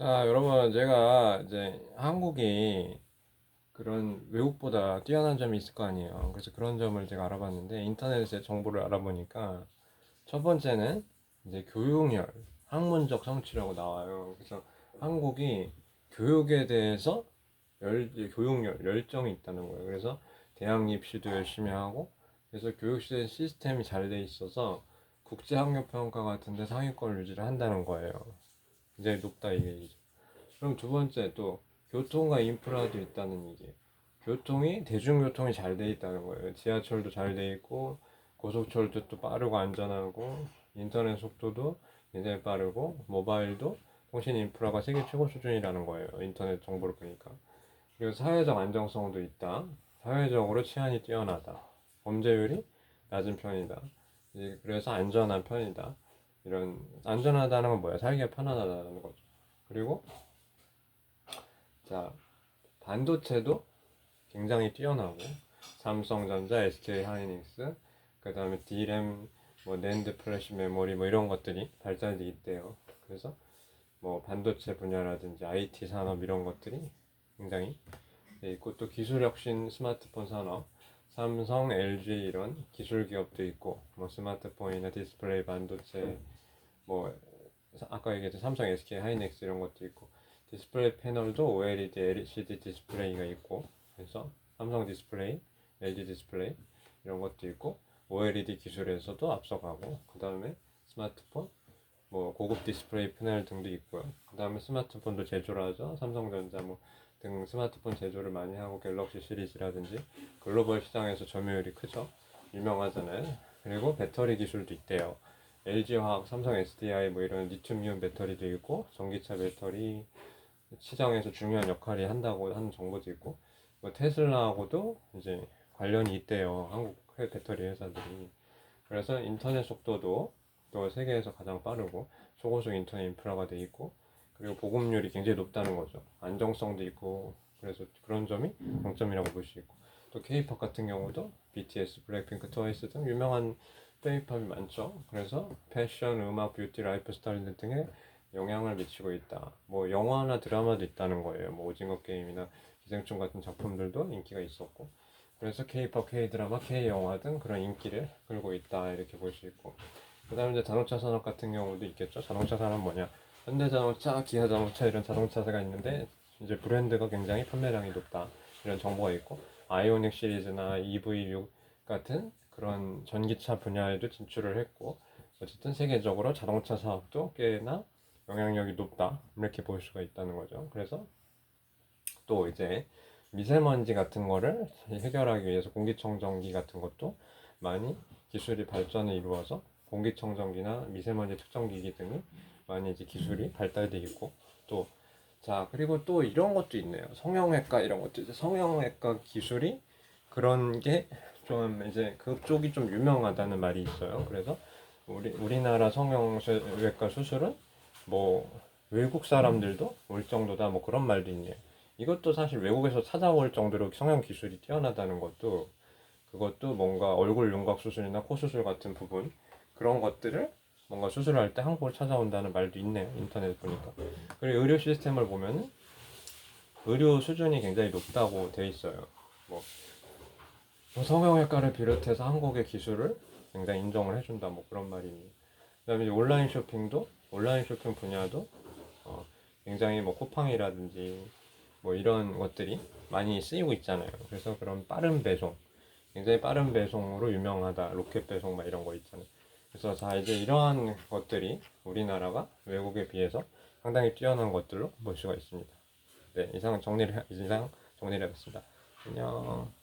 자, 여러분, 제가 이제 한국이 그런 외국보다 뛰어난 점이 있을 거 아니에요. 그래서 그런 점을 제가 알아봤는데, 인터넷에 정보를 알아보니까, 첫 번째는 이제 교육열, 학문적 성취라고 나와요. 그래서 한국이 교육에 대해서 교육열, 열정이 있다는 거예요. 그래서 대학 입시도 열심히 하고, 그래서 교육시스템 시스템이 잘 돼 있어서 국제학력평가 같은 데 상위권 유지를 한다는 거예요. 굉장히 높다, 이게. 그럼 두 번째 또 교통과 인프라도 있다는 얘기예요. 대중교통이 잘 돼 있다는 거예요. 지하철도 잘 돼 있고 고속철도 또 빠르고 안전하고 인터넷 속도도 굉장히 빠르고 모바일도 통신 인프라가 세계 최고 수준이라는 거예요. 인터넷 정보를 보니까. 그리고 사회적 안정성도 있다. 사회적으로 치안이 뛰어나다. 범죄율이 낮은 편이다. 그래서 안전한 편이다. 이런 안전하다는 건 뭐야? 살기가 편안하다는 거죠. 그리고 자, 반도체도 굉장히 뛰어나고 삼성전자, SK 하이닉스, 그 다음에 D램, 뭐 낸드 플래시 메모리 뭐 이런 것들이 발달돼 있대요. 그래서 뭐 반도체 분야라든지 IT 산업 이런 것들이 굉장히 있고 또 기술 혁신 스마트폰 산업, 삼성, LG 이런 기술 기업도 있고 뭐 스마트폰이나 디스플레이 반도체 뭐 아까 얘기했던 삼성, SK 하이닉스 이런 것도 있고 디스플레이 패널도 OLED, LCD 디스플레이가 있고 그래서 삼성 디스플레이, LG 디스플레이 이런 것도 있고 OLED 기술에서도 앞서가고 그 다음에 스마트폰, 뭐 고급 디스플레이 패널 등도 있고요. 그 다음에 스마트폰도 제조를 하죠. 삼성전자 뭐 등 스마트폰 제조를 많이 하고 갤럭시 시리즈라든지 글로벌 시장에서 점유율이 크죠. 유명하잖아요. 그리고 배터리 기술도 있대요. LG화학, 삼성 SDI 뭐 이런 리튬이온 배터리도 있고 전기차 배터리 시장에서 중요한 역할이 한다고 하는 정보도 있고 뭐 테슬라하고도 이제 관련이 있대요. 한국 배터리 회사들이. 그래서 인터넷 속도도 또 세계에서 가장 빠르고 초고속 인터넷 인프라가 돼 있고 그리고 보급률이 굉장히 높다는 거죠. 안정성도 있고 그래서 그런 점이 장점이라고 볼 수 있고 또 K-팝 같은 경우도 BTS, 블랙핑크, 트와이스 등 유명한 K-팝이 많죠. 그래서 패션, 음악, 뷰티, 라이프 스타일 등에 영향을 미치고 있다. 뭐 영화나 드라마도 있다는 거예요. 뭐 오징어 게임이나 기생충 같은 작품들도 인기가 있었고 그래서 K-팝, K-드라마, K-영화 등 그런 인기를 끌고 있다 이렇게 볼 수 있고 그 다음에 이제 자동차 산업 같은 경우도 있겠죠. 자동차 산업 뭐냐 현대자동차, 기아자동차 이런 자동차가 있는데 이제 브랜드가 굉장히 판매량이 높다 이런 정보가 있고 아이오닉 시리즈나 EV6 같은 그런 전기차 분야에도 진출을 했고 어쨌든 세계적으로 자동차 사업도 꽤나 영향력이 높다 이렇게 볼 수가 있다는 거죠. 그래서 또 이제 미세먼지 같은 거를 해결하기 위해서 공기청정기 같은 것도 많이 기술이 발전을 이루어서 공기청정기나 미세먼지 측정기기 등이 많이 이제 기술이 발달돼 있고 또 자 그리고 또 이런 것도 있네요. 성형외과 이런 것도 이제 성형외과 기술이 그런 게 좀 이제 그쪽이 좀 유명하다는 말이 있어요. 그래서 우리나라 성형외과 수술은 뭐 외국 사람들도 올 정도다 뭐 그런 말도 있네요. 이것도 사실 외국에서 찾아올 정도로 성형 기술이 뛰어나다는 것도 그것도 뭔가 얼굴 윤곽 수술이나 코 수술 같은 부분 그런 것들을 뭔가 수술할 때 한국을 찾아온다는 말도 있네요. 인터넷 보니까. 그리고 의료 시스템을 보면은 의료 수준이 굉장히 높다고 돼 있어요. 뭐 성형외과를 비롯해서 한국의 기술을 굉장히 인정을 해준다 뭐 그런 말이네요. 그다음에 이제 온라인 쇼핑 분야도 어, 굉장히 뭐 쿠팡이라든지 뭐 이런 것들이 많이 쓰이고 있잖아요. 그래서 그런 빠른 배송, 굉장히 빠른 배송으로 유명하다. 로켓 배송 막 이런 거 있잖아요. 그래서 자 이제 이러한 것들이 우리나라가 외국에 비해서 상당히 뛰어난 것들로 볼 수가 있습니다. 네, 이상 정리를 해봤습니다. 안녕.